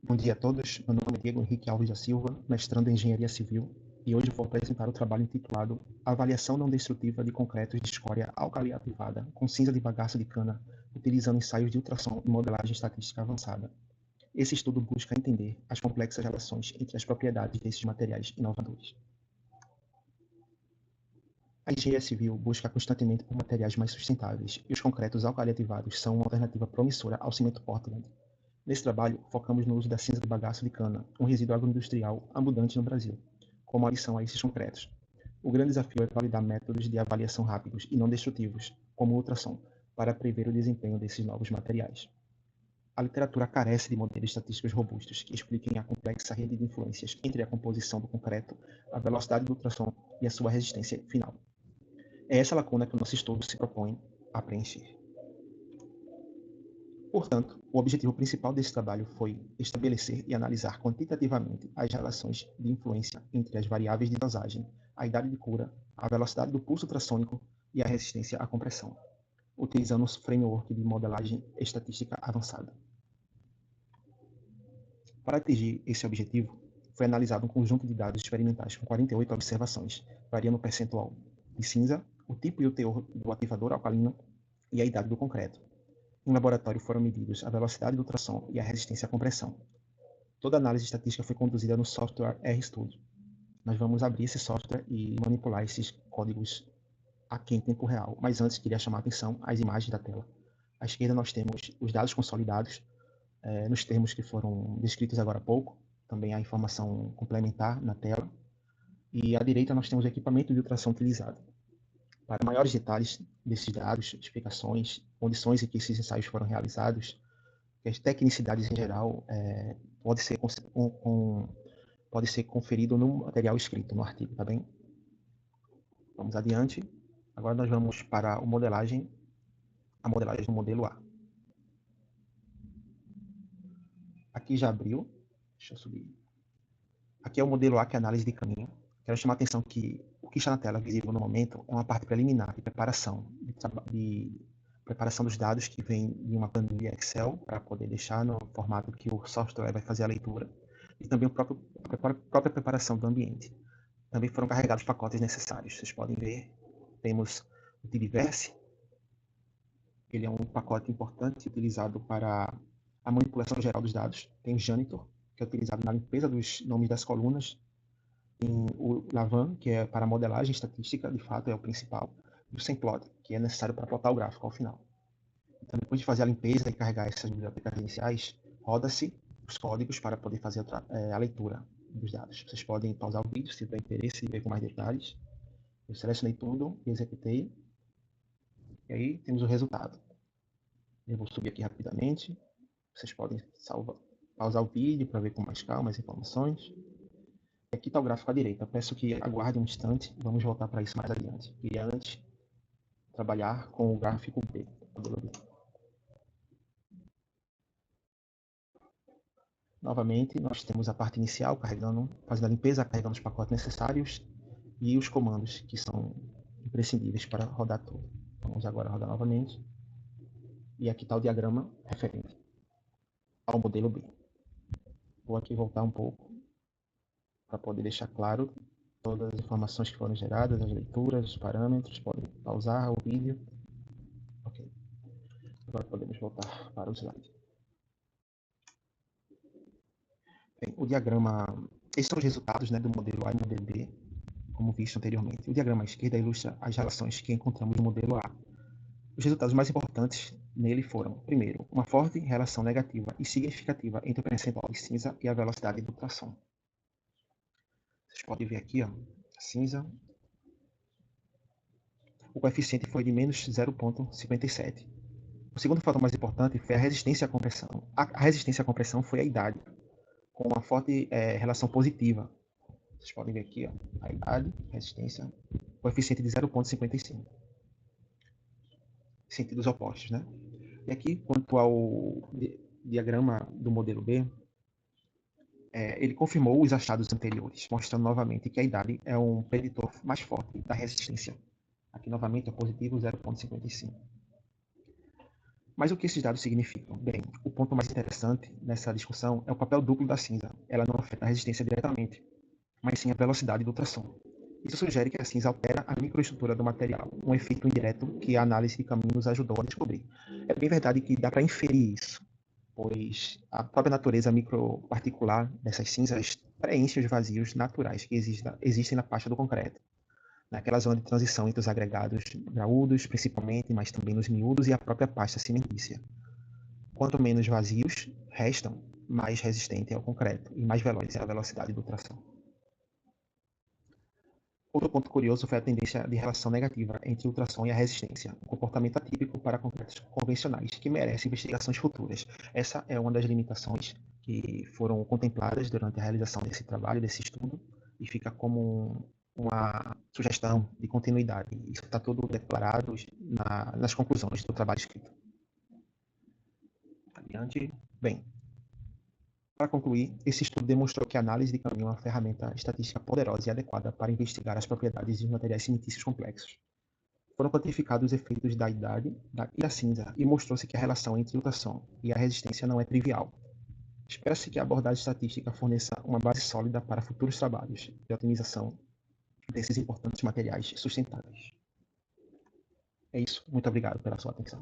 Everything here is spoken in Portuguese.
Bom dia a todos, meu nome é Diego Henrique Alves da Silva, mestrando em Engenharia Civil, e hoje vou apresentar o trabalho intitulado Avaliação não destrutiva de concretos de escória alcali-ativada com cinza de bagaço de cana, utilizando ensaios de ultrassom e modelagem estatística avançada. Esse estudo busca entender as complexas relações entre as propriedades desses materiais inovadores. A engenharia civil busca constantemente por materiais mais sustentáveis, e os concretos alcali-ativados são uma alternativa promissora ao cimento Portland. Nesse trabalho, focamos no uso da cinza de bagaço de cana, um resíduo agroindustrial abundante no Brasil, como adição a esses concretos. O grande desafio é validar métodos de avaliação rápidos e não destrutivos, como o ultrassom, para prever o desempenho desses novos materiais. A literatura carece de modelos estatísticos robustos que expliquem a complexa rede de influências entre a composição do concreto, a velocidade do ultrassom e a sua resistência final. É essa lacuna que o nosso estudo se propõe a preencher. Portanto, o objetivo principal desse trabalho foi estabelecer e analisar quantitativamente as relações de influência entre as variáveis de dosagem, a idade de cura, a velocidade do pulso ultrassônico e a resistência à compressão, utilizando o framework de modelagem estatística avançada. Para atingir esse objetivo, foi analisado um conjunto de dados experimentais com 48 observações, variando o percentual de cinza, o tipo e o teor do ativador alcalino e a idade do concreto. Em laboratório foram medidos a velocidade do ultrassom e a resistência à compressão. Toda a análise estatística foi conduzida no software RStudio. Nós vamos abrir esse software e manipular esses códigos aqui em tempo real, mas antes queria chamar a atenção às imagens da tela. À esquerda nós temos os dados consolidados, nos termos que foram descritos agora há pouco, também a informação complementar na tela, e à direita nós temos o equipamento de ultrassom utilizado. Para maiores detalhes desses dados, explicações, condições em que esses ensaios foram realizados, as tecnicidades em geral, pode ser conferido no material escrito, no artigo, tá bem? Vamos adiante. Agora nós vamos para a modelagem do modelo A. Aqui já abriu. Deixa eu subir. Aqui é o modelo A, que é a análise de caminho. Quero chamar a atenção que o que está na tela visível no momento é uma parte preliminar de preparação, de preparação dos dados que vem em uma planilha Excel para poder deixar no formato que o software vai fazer a leitura, e também a própria preparação do ambiente. Também foram carregados os pacotes necessários. Vocês podem ver, temos o Tidyverse. Ele é um pacote importante utilizado para a manipulação geral dos dados. Tem o Janitor, que é utilizado na limpeza dos nomes das colunas. Tem o Lavan, que é para a modelagem estatística, de fato é o principal. E o Semplot, que é necessário para plotar o gráfico ao final. Então, depois de fazer a limpeza e carregar essas bibliotecas iniciais, roda-se os códigos para poder fazer a leitura dos dados. Vocês podem pausar o vídeo se tiver interesse em ver com mais detalhes. Eu selecionei tudo e executei. E aí temos o resultado. Eu vou subir aqui rapidamente. Vocês podem pausar o vídeo para ver com mais calma as informações. Aqui está o gráfico à direita. Peço que aguarde um instante. Vamos voltar para isso mais adiante. Queria antes trabalhar com o gráfico B. Novamente, nós temos a parte inicial fazendo a limpeza, carregando os pacotes necessários e os comandos que são imprescindíveis para rodar tudo. Vamos agora rodar novamente. E aqui está o diagrama referente ao modelo B. Vou aqui voltar um pouco para poder deixar claro todas as informações que foram geradas, as leituras, os parâmetros. Podem pausar o vídeo. Ok. Agora podemos voltar para o slide. Bem, o diagrama... Esses são os resultados, né, do modelo A e modelo B, como visto anteriormente. O diagrama à esquerda ilustra as relações que encontramos no modelo A. Os resultados mais importantes nele foram, primeiro, uma forte relação negativa e significativa entre o percentual de cinza e a velocidade do ultrassom. Vocês podem ver aqui, ó, cinza. O coeficiente foi de menos 0,57. O segundo fator mais importante foi a resistência à compressão. A resistência à compressão foi a idade, com uma forte relação positiva. Vocês podem ver aqui, ó, a idade, resistência, coeficiente de 0,55. Sentidos opostos, né? E aqui, quanto ao diagrama do modelo B, ele confirmou os achados anteriores, mostrando novamente que a idade é um preditor mais forte da resistência. Aqui, novamente, é positivo 0,55. Mas o que esses dados significam? Bem, o ponto mais interessante nessa discussão é o papel duplo da cinza. Ela não afeta a resistência diretamente, mas sim a velocidade do ultrassom. Isso sugere que a cinza altera a microestrutura do material, um efeito indireto que a análise de caminho nos ajudou a descobrir. É bem verdade que dá para inferir isso, pois a própria natureza microparticular dessas cinzas preenche os vazios naturais que existem na pasta do concreto, naquela zona de transição entre os agregados graúdos, principalmente, mas também nos miúdos e a própria pasta cimentícia. Quanto menos vazios restam, mais resistente é o concreto e mais veloz é a velocidade do tração. Outro ponto curioso foi a tendência de relação negativa entre o ultrassom e a resistência, um comportamento atípico para concretos convencionais que merece investigações futuras. Essa é uma das limitações que foram contempladas durante a realização desse trabalho, desse estudo, e fica como uma sugestão de continuidade. Isso está tudo declarado nas conclusões do trabalho escrito. Adiante. Bem, para concluir, esse estudo demonstrou que a análise de caminho é uma ferramenta estatística poderosa e adequada para investigar as propriedades de materiais cimentícios complexos. Foram quantificados os efeitos da idade e da cinza e mostrou-se que a relação entre ultrassom e a resistência não é trivial. Espera-se que a abordagem estatística forneça uma base sólida para futuros trabalhos de otimização desses importantes materiais sustentáveis. É isso. Muito obrigado pela sua atenção.